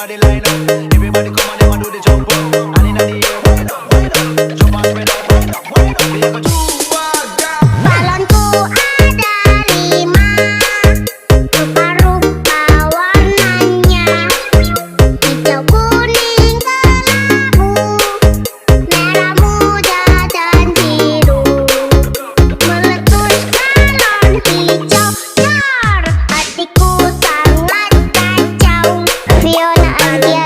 Everybody line up, everybody come on, everyone do the jump up. And in the air, wind up, jump and spread out, wind up. We go Balonku ada 5, rupa-rupa warnanya, hijau, kuning, kelabu, merah muda dan biru. Meletus balon hijau, dar, hatiku sangat kacau. Fiona Andia